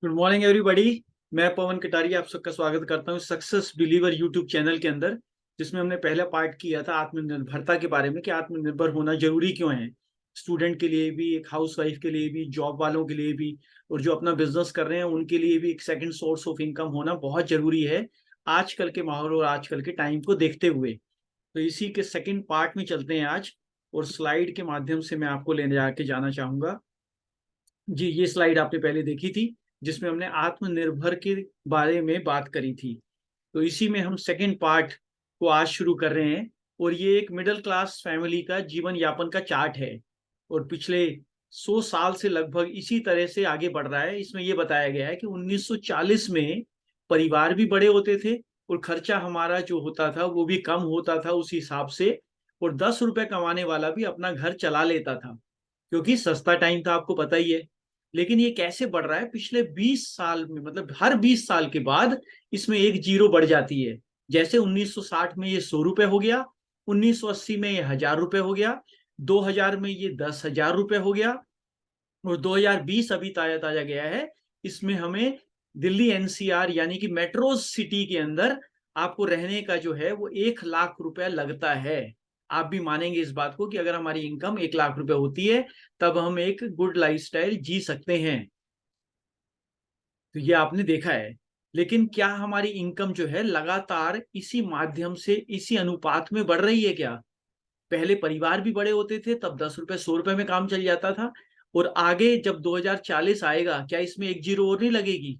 Good morning everybody. मैं पवन कटारिया आप सबका स्वागत करता हूँ सक्सेस बिलीवर यूट्यूब चैनल के अंदर, जिसमें हमने पहला पार्ट किया था आत्मनिर्भरता के बारे में कि आत्मनिर्भर होना जरूरी क्यों है। स्टूडेंट के लिए भी, एक हाउस वाइफ के लिए भी, जॉब वालों के लिए भी, और जो अपना बिजनेस कर रहे हैं उनके लिए भी एक सेकंड सोर्स ऑफ इनकम होना बहुत जरूरी है आजकल के माहौल और आजकल के टाइम को देखते हुए। तो इसी के सेकंड पार्ट में चलते हैं आज, और स्लाइड के माध्यम से मैं आपको लेने जाके जाना चाहूंगा। जी, ये स्लाइड आपने पहले देखी थी जिसमें हमने आत्मनिर्भर के बारे में बात करी थी। तो इसी में हम सेकंड पार्ट को आज शुरू कर रहे हैं। और ये एक मिडिल क्लास फैमिली का जीवन यापन का चार्ट है, और पिछले 100 साल से लगभग इसी तरह से आगे बढ़ रहा है। इसमें ये बताया गया है कि 1940 में परिवार भी बड़े होते थे और खर्चा हमारा जो होता था वो भी कम होता था उस हिसाब से, और 10 रुपए कमाने वाला भी अपना घर चला लेता था क्योंकि सस्ता टाइम था, आपको पता ही है। लेकिन ये कैसे बढ़ रहा है पिछले 20 साल में, मतलब हर 20 साल के बाद इसमें एक जीरो बढ़ जाती है। जैसे 1960 में ये 100 रुपए हो गया, 1980 में ये 1000 रुपए हो गया, 2000 में ये 10,000 रुपए हो गया, और 2020 अभी ताजा ताजा गया है। इसमें हमें दिल्ली एनसीआर यानी कि मेट्रो सिटी के अंदर आपको रहने का जो है वो 1 लाख रुपया लगता है। आप भी मानेंगे इस बात को कि अगर हमारी इनकम 1 लाख रुपए होती है तब हम एक गुड लाइफस्टाइल जी सकते हैं। तो ये आपने देखा है। लेकिन क्या हमारी इनकम जो है लगातार इसी माध्यम से, इसी अनुपात में बढ़ रही है क्या? पहले परिवार भी बड़े होते थे तब 10 रुपए 100 रुपए में काम चल जाता था, और आगे जब 2040 आएगा क्या इसमें एक जीरो और नहीं लगेगी?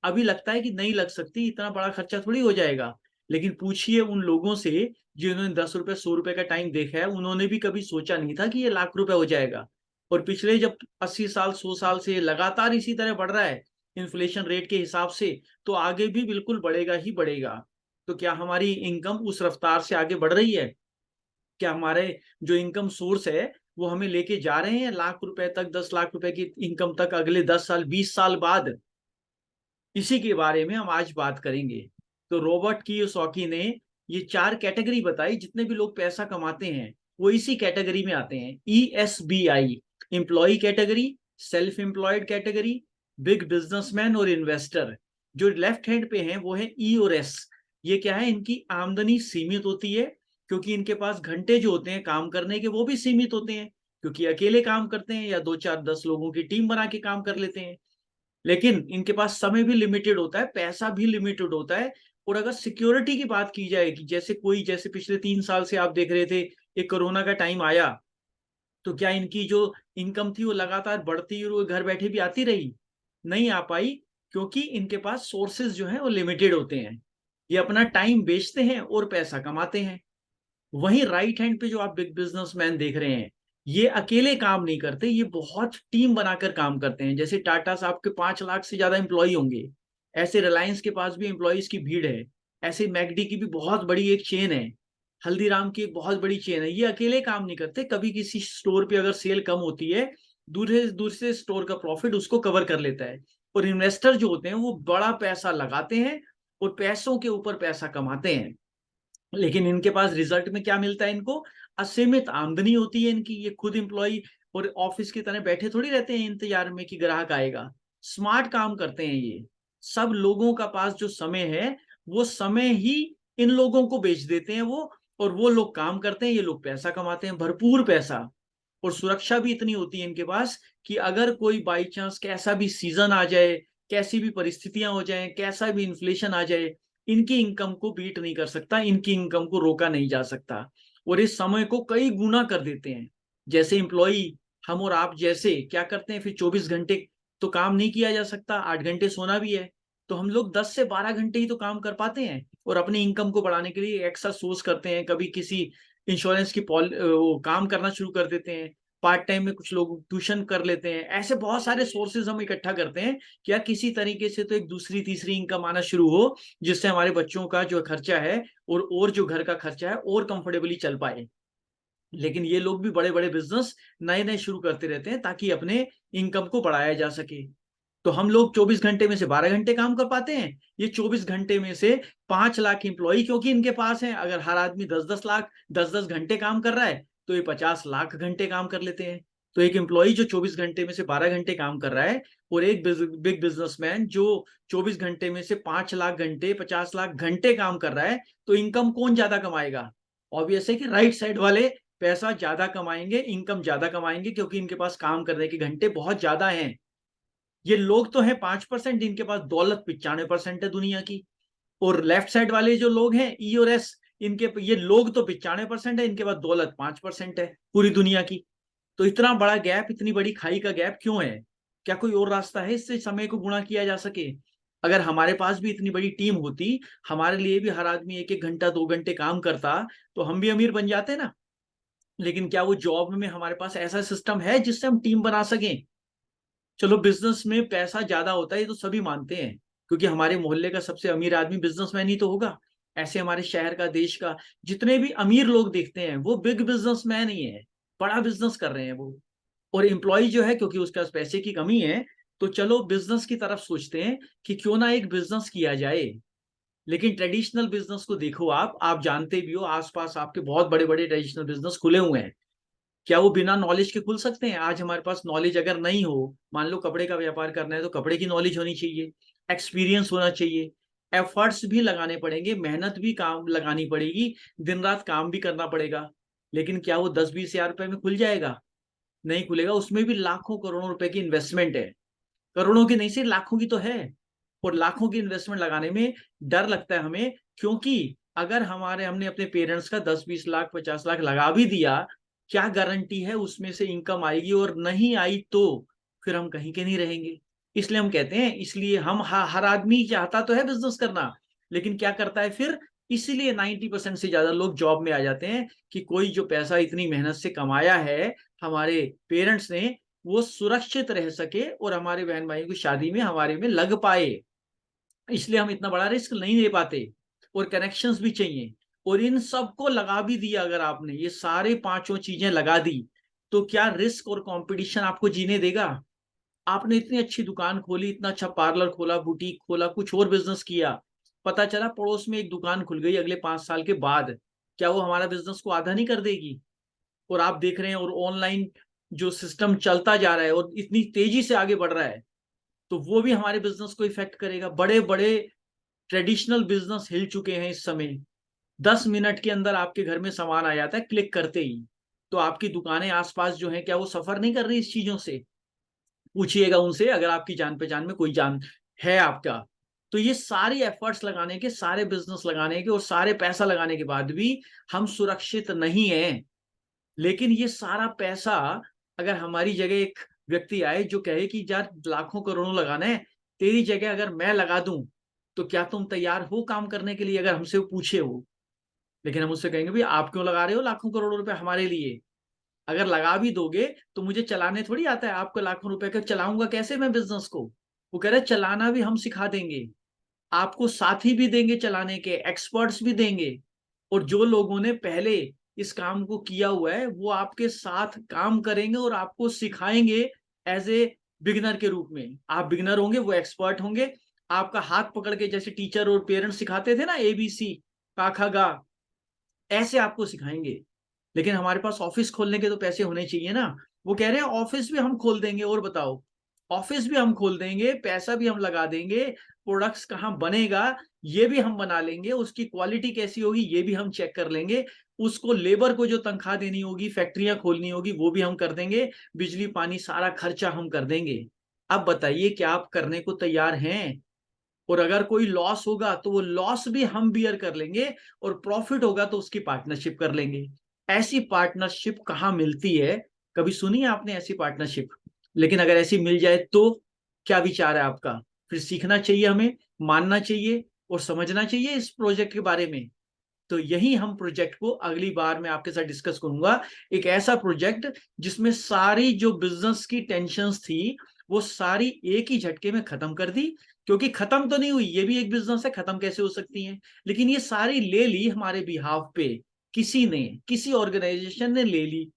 अभी लगता है कि नहीं लग सकती, इतना बड़ा खर्चा थोड़ी हो जाएगा। लेकिन पूछिए उन लोगों से जिन्होंने 10 रुपए 100 रुपए का टाइम देखा है, उन्होंने भी कभी सोचा नहीं था कि ये लाख रुपए हो जाएगा। और पिछले जब 80 साल 100 साल से लगातार इसी तरह बढ़ रहा है इन्फ्लेशन रेट के हिसाब से, तो आगे भी बिल्कुल बढ़ेगा ही बढ़ेगा। तो क्या हमारी इनकम उस रफ्तार से आगे बढ़ रही है? क्या हमारे जो इनकम सोर्स है वो हमें लेके जा रहे हैं लाख रुपए तक, 10 लाख रुपए की इनकम तक अगले 10 साल 20 साल बाद? इसी के बारे में हम आज बात करेंगे। तो रॉबर्ट कियोसाकी ने ये 4 कैटेगरी बताई, जितने भी लोग पैसा कमाते हैं वो इसी कैटेगरी में आते हैं। ESBI, employ category, self employed category, big businessman और इन्वेस्टर। जो लेफ्ट हैंड पे हैं वो है E और S। ये क्या है, इनकी आमदनी सीमित होती है क्योंकि इनके पास घंटे जो होते हैं काम करने के वो भी सीमित होते हैं, क्योंकि अकेले काम करते हैं या 2 4 10 लोगों की टीम बना के काम कर लेते हैं। लेकिन इनके पास समय भी लिमिटेड होता है, पैसा भी लिमिटेड होता है। और अगर सिक्योरिटी की बात की जाए कि जैसे पिछले 3 साल से आप देख रहे थे, एक कोरोना का टाइम आया, तो क्या इनकी जो इनकम थी वो लगातार बढ़ती और वो घर बैठे भी आती रही? नहीं आ पाई, क्योंकि इनके पास सोर्सेज जो हैं वो लिमिटेड होते हैं। ये अपना टाइम बेचते हैं और पैसा कमाते हैं। वहीं राइट हैंड पे जो आप बिग बिजनेसमैन देख रहे हैं, ये अकेले काम नहीं करते, ये बहुत टीम बनाकर काम करते हैं। जैसे टाटा साहब के 5 लाख से ज्यादा एम्प्लॉय होंगे, ऐसे रिलायंस के पास भी एम्प्लॉयज की भीड़ है, ऐसे मैकडी की भी बहुत बड़ी एक चेन है, हल्दीराम की एक बहुत बड़ी चेन है। ये अकेले काम नहीं करते। कभी किसी स्टोर पे अगर सेल कम होती है, दूसरे स्टोर का प्रॉफिट उसको कवर कर लेता है। और इन्वेस्टर जो होते हैं वो बड़ा पैसा लगाते हैं और पैसों के ऊपर पैसा कमाते हैं। लेकिन इनके पास रिजल्ट में क्या मिलता है? इनको असीमित आमदनी होती है इनकी। ये खुद एम्प्लॉय और ऑफिस की तरह बैठे थोड़ी रहते हैं इंतजार में कि ग्राहक आएगा। स्मार्ट काम करते हैं ये। सब लोगों का पास जो समय है वो समय ही इन लोगों को बेच देते हैं वो, और वो लोग काम करते हैं, ये लोग पैसा कमाते हैं, भरपूर पैसा। और सुरक्षा भी इतनी होती है इनके पास कि अगर कोई बाई चांस कैसा भी सीजन आ जाए, कैसी भी परिस्थितियां हो जाए, कैसा भी इन्फ्लेशन आ जाए, इनकी इनकम को बीट नहीं कर सकता, इनकी इनकम को रोका नहीं जा सकता। और इस समय को कई गुना कर देते हैं। जैसे एम्प्लॉई हम और आप जैसे क्या करते हैं, फिर 24 घंटे तो काम नहीं किया जा सकता, 8 घंटे सोना भी है। तो हम लोग 10 से 12 घंटे ही तो काम कर पाते हैं, और अपनी इनकम को बढ़ाने के लिए एक्स्ट्रा सोर्स करते हैं। कभी किसी इंश्योरेंस की वो काम करना शुरू कर देते हैं, पार्ट टाइम में कुछ लोग ट्यूशन कर लेते हैं। ऐसे बहुत सारे सोर्सेज हम इकट्ठा करते हैं कि यार किसी तरीके से तो एक दूसरी तीसरी इनकम आना शुरू हो, जिससे हमारे बच्चों का जो खर्चा है और जो घर का खर्चा है और कंफर्टेबली चल पाए। लेकिन ये लोग भी बड़े बड़े बिजनेस नए नए शुरू करते रहते हैं ताकि अपने इनकम को बढ़ाया जा सके। तो हम लोग 24 घंटे में से 12 घंटे काम कर पाते हैं, ये 24 घंटे में से 5 लाख एम्प्लॉय क्योंकि इनके पास है। अगर हर आदमी 10 10 लाख 10 10 घंटे काम कर रहा है तो ये 50 लाख घंटे काम कर लेते हैं। तो एक एम्प्लॉय जो 24 घंटे में से 12 घंटे काम कर रहा है और एक बिग बिजनेसमैन जो 24 घंटे में से 5 लाख घंटे 50 लाख घंटे काम कर रहा है, तो इनकम कौन ज्यादा कमाएगा? ऑब्वियस है कि राइट साइड वाले पैसा ज्यादा कमाएंगे, इनकम ज्यादा कमाएंगे, क्योंकि इनके पास काम करने के घंटे बहुत ज्यादा हैं। ये लोग तो हैं 5%, इनके पास दौलत 95% है दुनिया की। और लेफ्ट साइड वाले जो लोग हैं ई और एस, इनके ये लोग तो 95% है, इनके पास दौलत 5% है पूरी दुनिया की। तो इतना बड़ा गैप, इतनी बड़ी खाई का गैप क्यों है? क्या कोई और रास्ता है इससे समय को गुणा किया जा सके? अगर हमारे पास भी इतनी बड़ी टीम होती, हमारे लिए भी हर आदमी 1-1 घंटा 2 घंटे काम करता, तो हम भी अमीर बन जाते ना। लेकिन क्या वो जॉब में हमारे पास ऐसा सिस्टम है जिससे हम टीम बना सकें? चलो बिजनेस में पैसा ज्यादा होता है ये तो सभी मानते हैं, क्योंकि हमारे मोहल्ले का सबसे अमीर आदमी बिजनेसमैन ही तो होगा। ऐसे हमारे शहर का, देश का जितने भी अमीर लोग देखते हैं वो बिग बिजनेसमैन ही है, बड़ा बिजनेस कर रहे हैं वो। और एम्प्लॉय जो है, क्योंकि उसके पास पैसे की कमी है, तो चलो बिजनेस की तरफ सोचते हैं कि क्यों ना एक बिजनेस किया जाए। लेकिन ट्रेडिशनल बिजनेस को देखो, आप जानते भी हो, आसपास आपके बहुत बड़े बड़े ट्रेडिशनल बिजनेस खुले हुए हैं। क्या वो बिना नॉलेज के खुल सकते हैं? आज हमारे पास नॉलेज अगर नहीं हो, मान लो कपड़े का व्यापार करना है, तो कपड़े की नॉलेज होनी चाहिए, एक्सपीरियंस होना चाहिए, एफर्ट्स भी लगाने पड़ेंगे, मेहनत भी काम लगानी पड़ेगी, दिन रात काम भी करना पड़ेगा। लेकिन क्या वो 10-20 हजार रुपए में खुल जाएगा? नहीं खुलेगा। उसमें भी लाखों करोड़ों रुपए की इन्वेस्टमेंट है। करोड़ों की नहीं, सिर्फ लाखों की तो है। और लाखों की इन्वेस्टमेंट लगाने में डर लगता है हमें, क्योंकि अगर हमने अपने पेरेंट्स का 10-20 लाख 50 लाख लगा भी दिया, क्या गारंटी है उसमें से इनकम आएगी? और नहीं आई तो फिर हम कहीं के नहीं रहेंगे। इसलिए हम कहते हैं, इसलिए हम हर आदमी चाहता तो है बिजनेस करना, लेकिन क्या करता है फिर? इसीलिए 90% से ज्यादा लोग जॉब में आ जाते हैं, कि कोई जो पैसा इतनी मेहनत से कमाया है हमारे पेरेंट्स ने, वो सुरक्षित रह सके और हमारे बहन भाइयों की शादी में हमारे में लग पाए। इसलिए हम इतना बड़ा रिस्क नहीं ले पाते, और कनेक्शंस भी चाहिए। और इन सबको लगा भी दिया, अगर आपने ये सारे पांचों चीजें लगा दी, तो क्या रिस्क और कंपटीशन आपको जीने देगा? आपने इतनी अच्छी दुकान खोली, इतना अच्छा पार्लर खोला, बुटीक खोला, कुछ और बिजनेस किया, पता चला पड़ोस में एक दुकान खुल गई अगले 5 साल के बाद, क्या वो हमारा बिजनेस को आधा नहीं कर देगी? और आप देख रहे हैं, और ऑनलाइन जो सिस्टम चलता जा रहा है और इतनी तेजी से आगे बढ़ रहा है, तो वो भी हमारे बिजनेस को इफेक्ट करेगा। बड़े बड़े ट्रेडिशनल बिजनेस हिल चुके हैं इस समय। 10 मिनट के अंदर आपके घर में सामान आ जाता है क्लिक करते ही। तो आपकी दुकानें आसपास जो है, क्या वो सफर नहीं कर रही इस चीजों से? पूछिएगा उनसे, अगर आपकी जान पहचान में कोई जान है आपका। तो ये सारी एफर्ट्स लगाने के, सारे बिजनेस लगाने के और सारे पैसा लगाने के बाद भी हम सुरक्षित नहीं है। लेकिन ये सारा पैसा, अगर हमारी जगह एक व्यक्ति आए जो कहे कि यार लाखों करोड़ों लगाना है, तेरी जगह अगर मैं लगा दूं, तो क्या तुम तैयार हो काम करने के लिए? अगर हमसे वो पूछे हो। लेकिन हम उससे कहेंगे भाई आप क्यों लगा रहे हो लाखों करोड़ों रुपए हमारे लिए? अगर लगा भी दोगे तो मुझे चलाने थोड़ी आता है, आपको लाखों रुपए का चलाऊंगा कैसे मैं बिजनेस को? वो कह रहे चलाना भी हम सिखा देंगे, आपको साथी भी देंगे, चलाने के एक्सपर्ट्स भी देंगे। और जो लोगों ने पहले इस काम को किया हुआ है वो आपके साथ काम करेंगे और आपको सिखाएंगे एज ए बिगिनर के रूप में। आप बिगिनर होंगे, वो एक्सपर्ट होंगे। आपका हाथ पकड़ के, जैसे टीचर और पेरेंट्स सिखाते थे ना ABC, का खा गा, ऐसे आपको सिखाएंगे। लेकिन हमारे पास ऑफिस खोलने के तो पैसे होने चाहिए ना। वो कह रहे हैं ऑफिस भी हम खोल देंगे, और बताओ, ऑफिस भी हम खोल देंगे, पैसा भी हम लगा देंगे, प्रोडक्ट्स कहाँ बनेगा ये भी हम बना लेंगे, उसकी क्वालिटी कैसी होगी ये भी हम चेक कर लेंगे, उसको लेबर को जो तनख्वाह देनी होगी, फैक्ट्रियां खोलनी होगी वो भी हम कर देंगे, बिजली पानी सारा खर्चा हम कर देंगे। अब बताइए, क्या आप करने को तैयार हैं? और अगर कोई लॉस होगा तो वो लॉस भी हम बियर कर लेंगे, और प्रॉफिट होगा तो उसकी पार्टनरशिप कर लेंगे। ऐसी पार्टनरशिप कहाँ मिलती है? कभी सुनी है आपने ऐसी पार्टनरशिप? लेकिन अगर ऐसी मिल जाए तो क्या विचार है आपका? फिर सीखना चाहिए हमें, मानना चाहिए और समझना चाहिए इस प्रोजेक्ट के बारे में। तो यही हम प्रोजेक्ट को अगली बार मैं आपके साथ डिस्कस करूंगा। एक ऐसा प्रोजेक्ट जिसमें सारी जो बिजनेस की टेंशन्स थी वो सारी एक ही झटके में खत्म कर दी। क्योंकि खत्म तो नहीं हुई, ये भी एक बिजनेस है, खत्म कैसे हो सकती है? लेकिन ये सारी ले ली हमारे बिहाफ पे, किसी ने, किसी ऑर्गेनाइजेशन ने ले ली।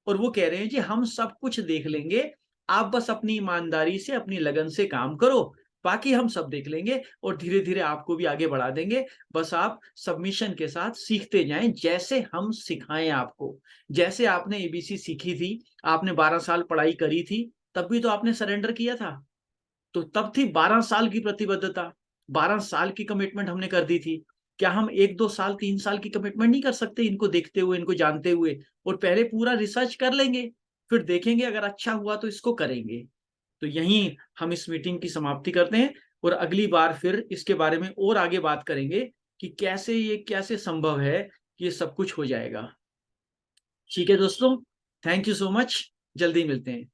और वो कह रहे हैं जी हम सब कुछ देख लेंगे, आप बस अपनी ईमानदारी से, अपनी लगन से काम करो, बाकी हम सब देख लेंगे और धीरे धीरे आपको भी आगे बढ़ा देंगे। बस आप सबमिशन के साथ सीखते जाएं, जैसे हम सिखाएं आपको। जैसे आपने एबीसी सीखी थी, आपने 12 साल पढ़ाई करी थी, तब भी तो आपने सरेंडर किया था। तो तब थी 12 साल की प्रतिबद्धता, 12 साल की कमिटमेंट हमने कर दी थी। क्या हम 1-2 साल 3 साल की कमिटमेंट नहीं कर सकते, इनको देखते हुए, इनको जानते हुए? और पहले पूरा रिसर्च कर लेंगे, फिर देखेंगे अगर अच्छा हुआ तो इसको करेंगे। तो यहीं हम इस मीटिंग की समाप्ति करते हैं और अगली बार फिर इसके बारे में और आगे बात करेंगे कि कैसे संभव है कि ये सब कुछ हो जाएगा। ठीक है दोस्तों, थैंक यू सो मच, जल्दी मिलते हैं।